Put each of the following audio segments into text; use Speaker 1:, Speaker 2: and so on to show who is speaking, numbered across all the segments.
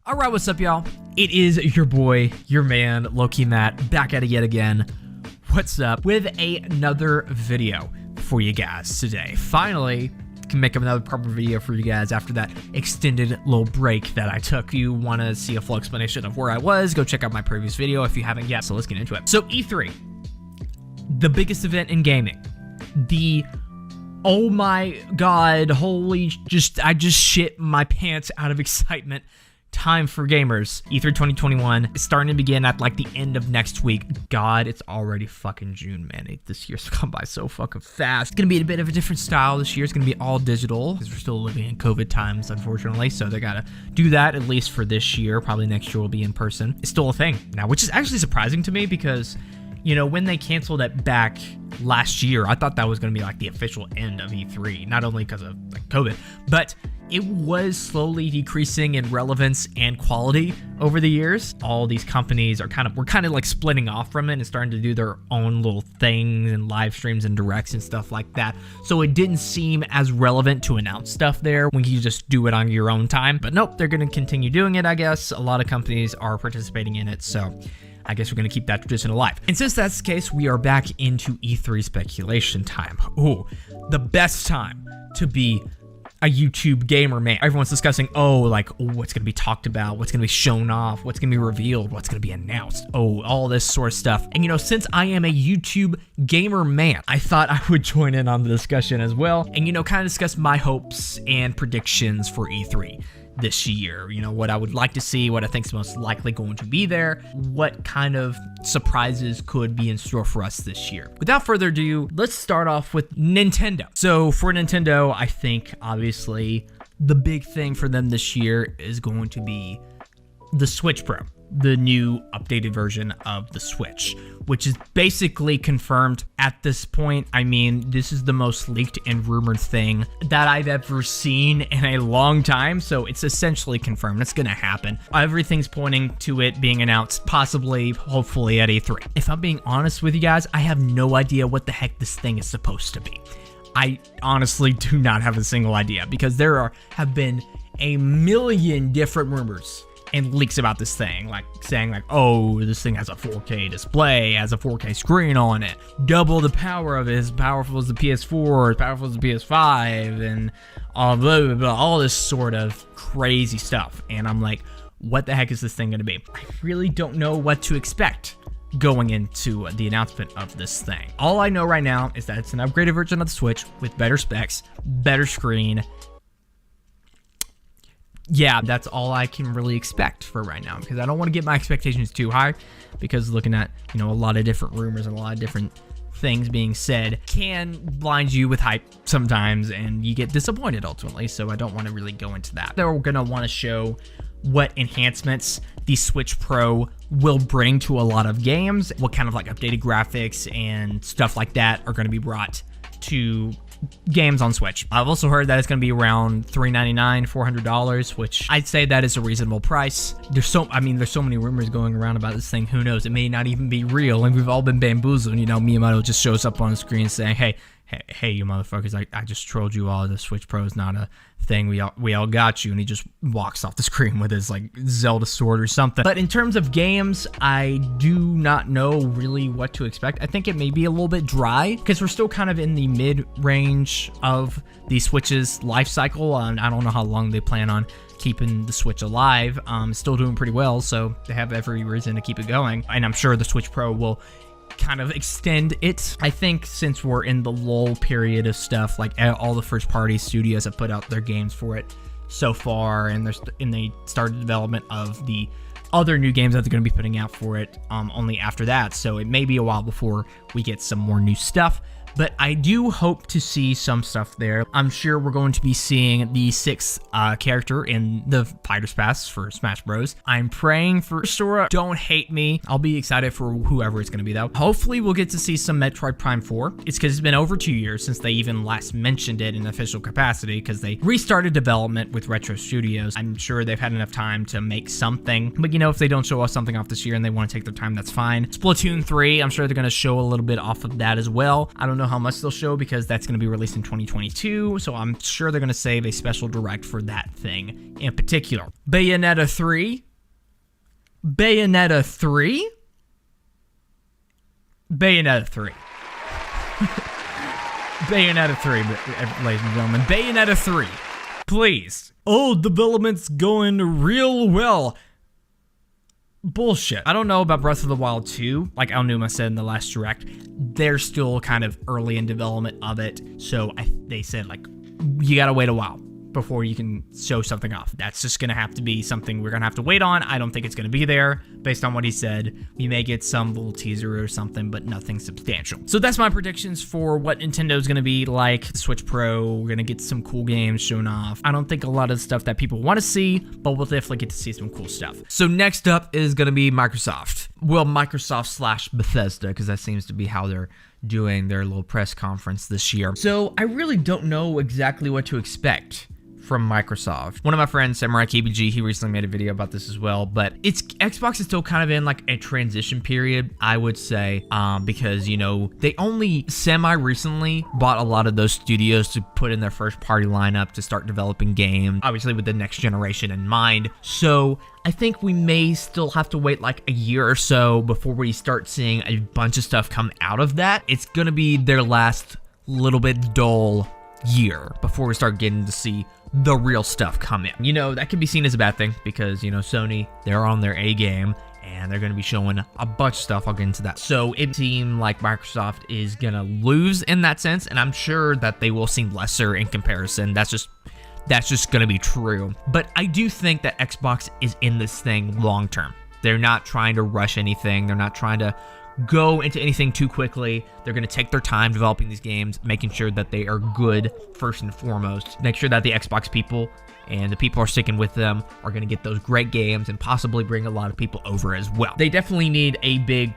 Speaker 1: Alright, what's up, y'all? It is your boy, your man, lowkeymatt, back at it yet again. What's up? With another video for you guys today. Finally, can make another proper video for you guys after that extended little break that I took. If you want to see a full explanation of where I was, go check out my previous video if you haven't yet. So let's get into it. So E3, the biggest event in gaming. The oh my god, holy, I just shit my pants out of excitement time for gamers. E3 2021 is starting to begin at like the end of next week. God, it's already fucking June, man. This year's gone by so fucking fast. It's gonna be a bit of a different style this year. It's gonna be all digital because we're still living in COVID times, unfortunately. So they gotta do that at least for this year. Probably next year will be in person. It's still a thing now, which is actually surprising to me because, you know, when they canceled it back last year, I thought that was going to be like the official end of E3, not only because of like COVID, but it was slowly decreasing in relevance and quality over the years. All these companies are kind of like splitting off from it and starting to do their own little things and live streams and directs and stuff like that. So it didn't seem as relevant to announce stuff there when you just do it on your own time. But nope, they're going to continue doing it, I guess. A lot of companies are participating in it, so I guess we're going to keep that tradition alive. And since that's the case, we are back into E3 speculation time. Ooh, the best time to be a YouTube gamer, man. Everyone's discussing, what's going to be talked about, what's going to be shown off, what's going to be revealed, what's going to be announced, all this sort of stuff. And, you know, since I am a YouTube gamer man, I thought I would join in on the discussion as well and, you know, kind of discuss my hopes and predictions for E3 this year. You know, what I would like to see, what I think is most likely going to be there, what kind of surprises could be in store for us this year. Without further ado, let's start off with Nintendo. So for Nintendo, I think obviously the big thing for them this year is going to be the Switch Pro, the new updated version of the Switch, which is basically confirmed at this point. I mean, this is the most leaked and rumored thing that I've ever seen in a long time, so it's essentially confirmed. It's gonna happen. Everything's pointing to it being announced, possibly, hopefully at E3. If I'm being honest with you guys, I have no idea what the heck this thing is supposed to be. I honestly do not have a single idea because there have been a million different rumors and leaks about this thing, like saying like, oh, this thing has a 4K display, has a 4K screen on it, double the power of it, as powerful as the PS4, as powerful as the PS5, and all blah, blah, blah, all this sort of crazy stuff. And I'm like, what the heck is this thing gonna be? I really don't know what to expect going into the announcement of this thing. All I know right now is that it's an upgraded version of the Switch with better specs, better screen. Yeah, that's all I can really expect for right now because I don't want to get my expectations too high because looking at, you know, a lot of different rumors and a lot of different things being said can blind you with hype sometimes and you get disappointed ultimately, so I don't want to really go into that. They're going to want to show what enhancements the Switch Pro will bring to a lot of games, what kind of like updated graphics and stuff like that are going to be brought to games on Switch. I've also heard that it's going to be around $399, $400, which I'd say that is a reasonable price. There's so many rumors going around about this thing. Who knows? It may not even be real, and we've all been bamboozled. You know, Miyamoto just shows up on the screen saying, hey, you motherfuckers, I just trolled you all. The Switch Pro is not a thing. We all got you. And he just walks off the screen with his like Zelda sword or something. But in terms of games, I do not know really what to expect. I think it may be a little bit dry because we're still kind of in the mid-range of the Switch's life cycle. And I don't know how long they plan on keeping the Switch alive. Still doing pretty well, so they have every reason to keep it going. And I'm sure the Switch Pro will kind of extend it. I think since we're in the lull period of stuff, like all the first party studios have put out their games for it so far, and they started development of the other new games that they're going to be putting out for it only after that, so it may be a while before we get some more new stuff. But I do hope to see some stuff there. I'm sure we're going to be seeing the 6th character in the Fighter's Pass for Smash Bros. I'm praying for Sora. Don't hate me. I'll be excited for whoever it's going to be, though. Hopefully, we'll get to see some Metroid Prime 4. It's because it's been over 2 years since they even last mentioned it in official capacity because they restarted development with Retro Studios. I'm sure they've had enough time to make something. But, you know, if they don't show us something off this year and they want to take their time, that's fine. Splatoon 3, I'm sure they're going to show a little bit off of that as well. I don't know know how much they'll show because that's going to be released in 2022. So I'm sure they're going to save a special direct for that thing in particular. Bayonetta 3. Bayonetta 3? Bayonetta 3. Bayonetta 3, ladies and gentlemen. Bayonetta 3. Please. Oh, development's going real well. Bullshit. I don't know about Breath of the Wild 2. Like Aonuma said in the last direct, they're still kind of early in development of it. So they said, like, you gotta wait a while before you can show something off. That's just gonna have to be something we're gonna have to wait on. I don't think it's gonna be there based on what he said. We may get some little teaser or something, but nothing substantial. So that's my predictions for what Nintendo's gonna be like. Switch Pro, we're gonna get some cool games shown off. I don't think a lot of stuff that people want to see, but we'll definitely get to see some cool stuff. So next up is gonna be Microsoft. Well, Microsoft / Bethesda, because that seems to be how they're doing their little press conference this year. So I really don't know exactly what to expect from Microsoft. One of my friends, Samurai KBG, he recently made a video about this as well, but Xbox is still kind of in like a transition period, I would say, because, you know, they only semi-recently bought a lot of those studios to put in their first party lineup to start developing games, obviously with the next generation in mind. So I think we may still have to wait like a year or so before we start seeing a bunch of stuff come out of that. It's gonna be their last little bit dull year before we start getting to see the real stuff come in. You know, that could be seen as a bad thing because, you know, Sony, they're on their A game and they're going to be showing a bunch of stuff. I'll get into that. So it seems like Microsoft is going to lose in that sense, and I'm sure that they will seem lesser in comparison. That's just going to be true. But I do think that Xbox is in this thing long term. They're not trying to rush anything. They're not trying to go into anything too quickly. They're going to take their time developing these games, making sure that they are good first and foremost. Make sure that the Xbox people and the people who are sticking with them are going to get those great games and possibly bring a lot of people over as well. They definitely need a big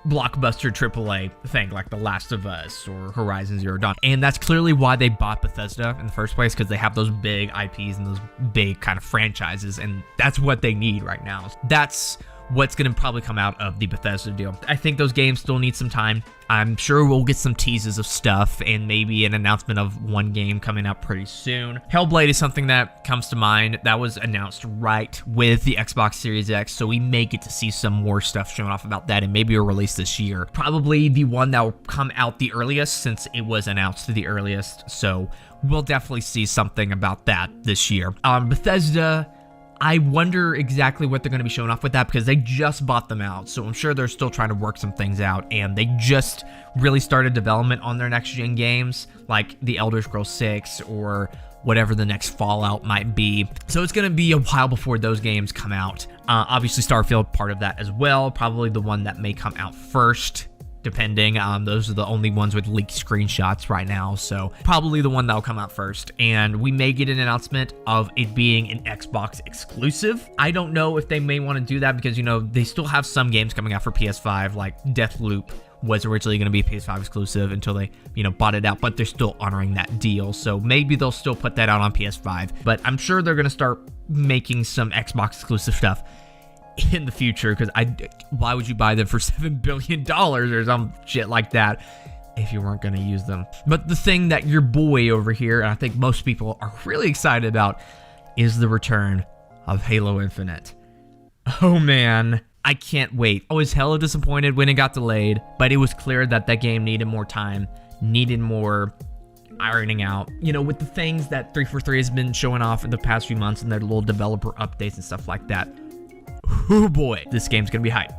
Speaker 1: blockbuster AAA thing like The Last of Us or Horizon Zero Dawn. And that's clearly why they bought Bethesda in the first place, because they have those big IPs and those big kind of franchises, and that's what they need right now. That's what's going to probably come out of the Bethesda deal. I think those games still need some time. I'm sure we'll get some teases of stuff and maybe an announcement of one game coming out pretty soon. Hellblade is something that comes to mind. That was announced right with the Xbox Series X, so we may get to see some more stuff shown off about that and maybe a release this year. Probably the one that will come out the earliest since it was announced the earliest, so we'll definitely see something about that this year. Bethesda, I wonder exactly what they're going to be showing off with that because they just bought them out. So I'm sure they're still trying to work some things out, and they just really started development on their next-gen games like the Elder Scrolls 6 or whatever the next Fallout might be. So it's going to be a while before those games come out. Obviously, Starfield, part of that as well. Probably the one that may come out first, depending. Those are the only ones with leaked screenshots right now, so probably the one that'll come out first. And we may get an announcement of it being an Xbox exclusive. I don't know if they may want to do that because, you know, they still have some games coming out for PS5, like Deathloop was originally going to be a PS5 exclusive until they, you know, bought it out, but they're still honoring that deal. So maybe they'll still put that out on PS5, but I'm sure they're going to start making some Xbox exclusive stuff in the future, because why would you buy them for $7 billion or some shit like that if you weren't going to use them? But the thing that your boy over here, and I think most people are really excited about, is the return of Halo Infinite. Oh man, I can't wait. I was hella disappointed when it got delayed, but it was clear that that game needed more time, needed more ironing out, you know, with the things that 343 has been showing off in the past few months and their little developer updates and stuff like that. Oh boy, this game's gonna be hype.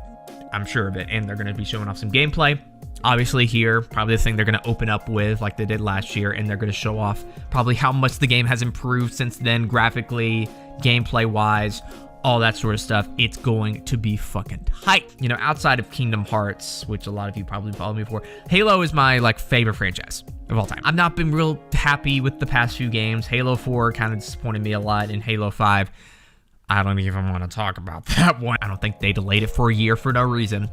Speaker 1: I'm sure of it, and they're gonna be showing off some gameplay. Obviously here, probably the thing they're gonna open up with like they did last year, and they're gonna show off probably how much the game has improved since then, graphically, gameplay wise, all that sort of stuff. It's going to be fucking hype. You know, outside of Kingdom Hearts, which a lot of you probably follow me for, Halo is my like favorite franchise of all time. I've not been real happy with the past few games. Halo 4 kind of disappointed me a lot, and Halo 5, I don't even want to talk about that one. I don't think they delayed it for a year for no reason.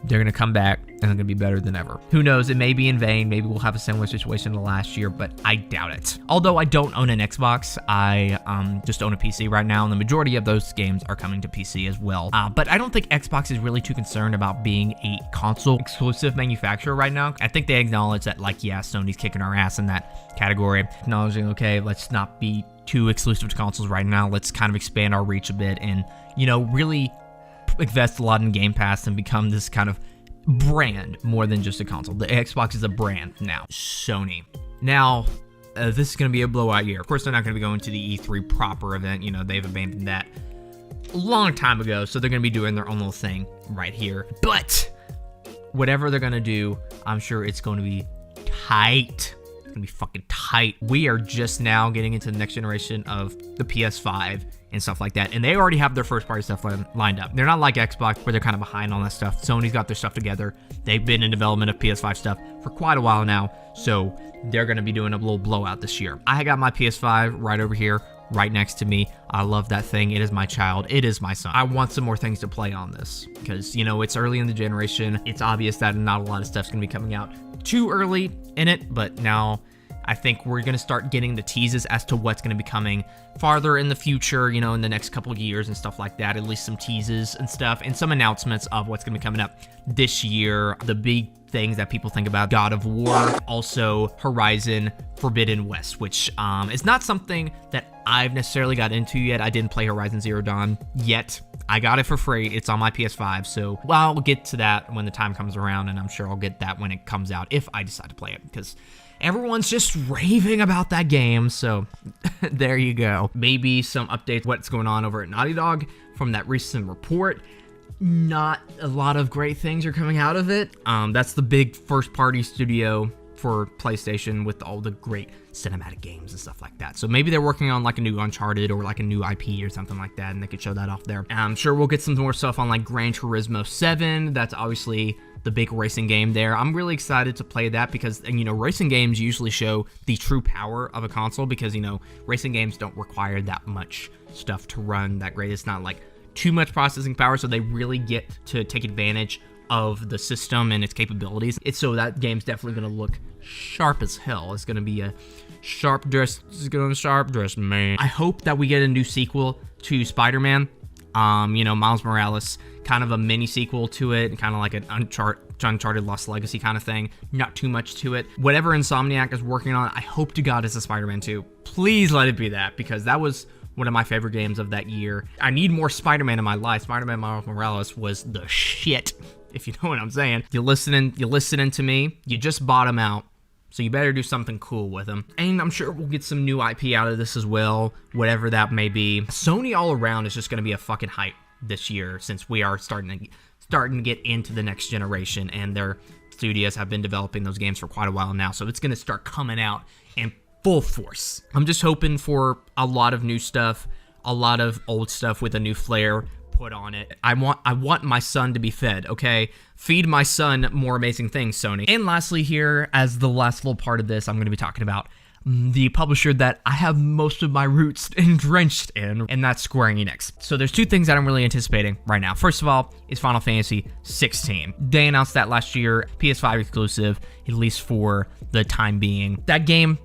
Speaker 1: they're going to come back and they're going to be better than ever. Who knows? It may be in vain. Maybe we'll have a similar situation to last year, but I doubt it. Although I don't own an Xbox, I just own a PC right now, and the majority of those games are coming to PC as well. But I don't think Xbox is really too concerned about being a console exclusive manufacturer right now. I think they acknowledge that, like, yeah, Sony's kicking our ass in that category, acknowledging, okay, let's not be too exclusive to consoles right now. Let's kind of expand our reach a bit and, you know, really invest a lot in Game Pass and become this kind of brand more than just a console. The Xbox is a brand now. Sony. Now, this is going to be a blowout year. Of course, they're not going to be going to the E3 proper event. You know, they've abandoned that a long time ago, so they're going to be doing their own little thing right here. But whatever they're going to do, I'm sure it's going to be tight. It's going to be fucking tight. We are just now getting into the next generation of the PS5 and stuff like that, and they already have their first party stuff lined up. They're not like Xbox where they're kind of behind on that stuff. Sony's got their stuff together. They've been in development of PS5 stuff for quite a while now, so they're going to be doing a little blowout this year. I got my PS5 right over here, right next to me. I love that thing. It is my child. It is my son. I want some more things to play on this because, you know, it's early in the generation. It's obvious that not a lot of stuff's going to be coming out too early in it, but now I think we're going to start getting the teases as to what's going to be coming farther in the future, you know, in the next couple of years and stuff like that. At least some teases and stuff and some announcements of what's going to be coming up this year. The big things that people think about: God of War, also Horizon Forbidden West, which is not something that I've necessarily got into yet. I didn't play Horizon Zero Dawn yet. I got it for free. It's on my PS5, so well, we'll get to that when the time comes around, and I'm sure I'll get that when it comes out if I decide to play it, because everyone's just raving about that game, so there you go. Maybe some updates what's going on over at Naughty Dog from that recent report. Not a lot of great things are coming out of it. That's the big first-party studio for PlayStation with all the great cinematic games and stuff like that. So maybe they're working on like a new Uncharted or like a new IP or something like that, and they could show that off there. I'm sure we'll get some more stuff on like Gran Turismo 7. That's obviously the big racing game there. I'm really excited to play that because, you know, racing games usually show the true power of a console because, you know, racing games don't require that much stuff to run that great. It's not like too much processing power, so they really get to take advantage of the system and its capabilities. So that game's definitely going to look sharp as hell. It's going to be a sharp dress man. I hope that we get a new sequel to Spider-Man. You know, Miles Morales, kind of a mini sequel to it, kind of like an Uncharted Lost Legacy kind of thing. Not too much to it. Whatever Insomniac is working on, I hope to God it's a Spider-Man 2. Please let it be that, because that was one of my favorite games of that year. I need more Spider-Man in my life. Spider-Man Miles Morales was the shit, if you know what I'm saying. You're listening to me. You just bought him out, so you better do something cool with him. And I'm sure we'll get some new IP out of this as well, whatever that may be. Sony all around is just going to be a fucking hype this year, since we are starting to get into the next generation, and their studios have been developing those games for quite a while now, so it's going to start coming out in full force. I'm just hoping for a lot of new stuff, a lot of old stuff with a new flair put on it. I want my son to be fed, okay? Feed my son more amazing things, Sony. And lastly here, as the last little part of this, I'm going to be talking about the publisher that I have most of my roots drenched in, and that's Square Enix. So there's two things that I'm really anticipating right now. First of all is Final Fantasy 16. They announced that last year, PS5 exclusive, at least for the time being. That game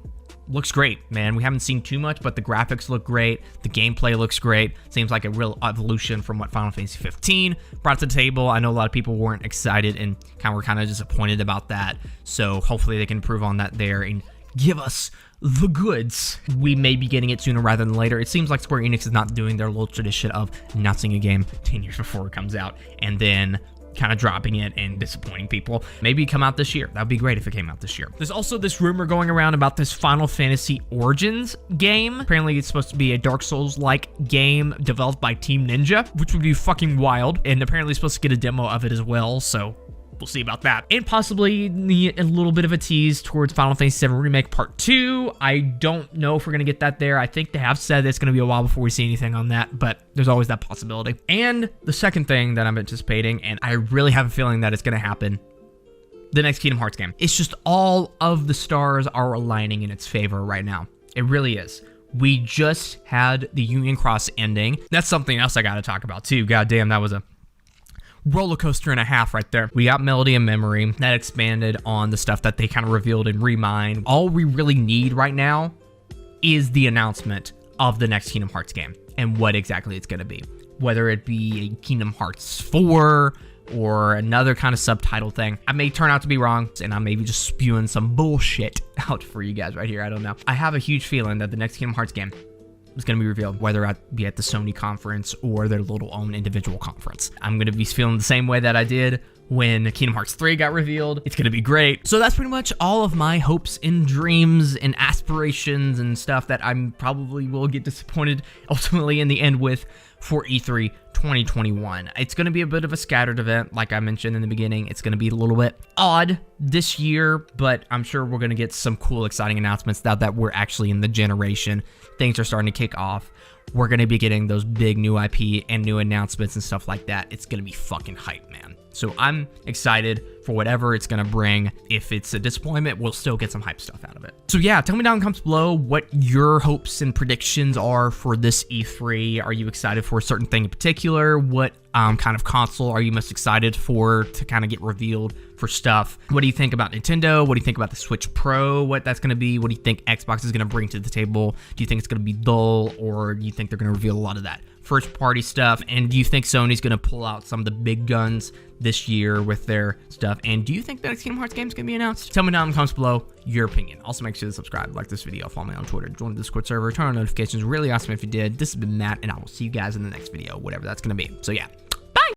Speaker 1: looks great, man. We haven't seen too much, but the graphics look great. The gameplay looks great. Seems like a real evolution from what Final Fantasy 15 brought to the table. I know a lot of people weren't excited and were kind of disappointed about that. So hopefully they can improve on that there and give us the goods. We may be getting it sooner rather than later. It seems like Square Enix is not doing their little tradition of announcing a game 10 years before it comes out and then kind of dropping it and disappointing people. Maybe come out this year. That would be great if it came out this year. There's also this rumor going around about this Final Fantasy Origins game. Apparently it's supposed to be a Dark Souls-like game developed by Team Ninja, which would be fucking wild, and apparently supposed to get a demo of it as well, so we'll see about that. And possibly a little bit of a tease towards Final Fantasy VII Remake Part 2. I don't know if we're going to get that there. I think they have said it's going to be a while before we see anything on that, but there's always that possibility. And the second thing that I'm anticipating, and I really have a feeling that it's going to happen, the next Kingdom Hearts game. It's just all of the stars are aligning in its favor right now. It really is. We just had the Union Cross ending. That's something else I got to talk about too. God damn, that was a roller coaster and a half right there. We got Melody and Memory that expanded on the stuff that they kind of revealed in Remind. All we really need right now is the announcement of the next Kingdom Hearts game and what exactly it's going to be. Whether it be a Kingdom Hearts 4 or another kind of subtitle thing. I may turn out to be wrong, and I may be just spewing some bullshit out for you guys right here. I don't know. I have a huge feeling that the next Kingdom Hearts game is going to be revealed, whether it be at the Sony conference or their little own individual conference. I'm going to be feeling the same way that I did when Kingdom Hearts 3 got revealed. It's going to be great. So that's pretty much all of my hopes and dreams and aspirations and stuff that I'm probably will get disappointed ultimately in the end with for E3 2021. It's going to be a bit of a scattered event, like I mentioned in the beginning. It's going to be a little bit odd this year, but I'm sure we're going to get some cool, exciting announcements now that we're actually in the generation. Things are starting to kick off. We're going to be getting those big new IP and new announcements and stuff like that. It's going to be fucking hype, man. So I'm excited for whatever it's going to bring. If it's a disappointment, we'll still get some hype stuff out of it. So yeah, tell me down in the comments below what your hopes and predictions are for this E3. Are you excited for a certain thing in particular? What kind of console are you most excited for to kind of get revealed for stuff? What do you think about Nintendo? What do you think about the Switch Pro? What that's going to be? What do you think Xbox is going to bring to the table? Do you think it's going to be dull, or do you think they're going to reveal a lot of that first party stuff? And do you think Sony's going to pull out some of the big guns this year with their stuff? And do you think the next Kingdom Hearts game is going to be announced? Tell me down in the comments below your opinion. Also, make sure to subscribe, like this video, follow me on Twitter, join the Discord server, turn on notifications. Really awesome if you did. This has been Matt, and I will see you guys in the next video, whatever that's going to be. So yeah.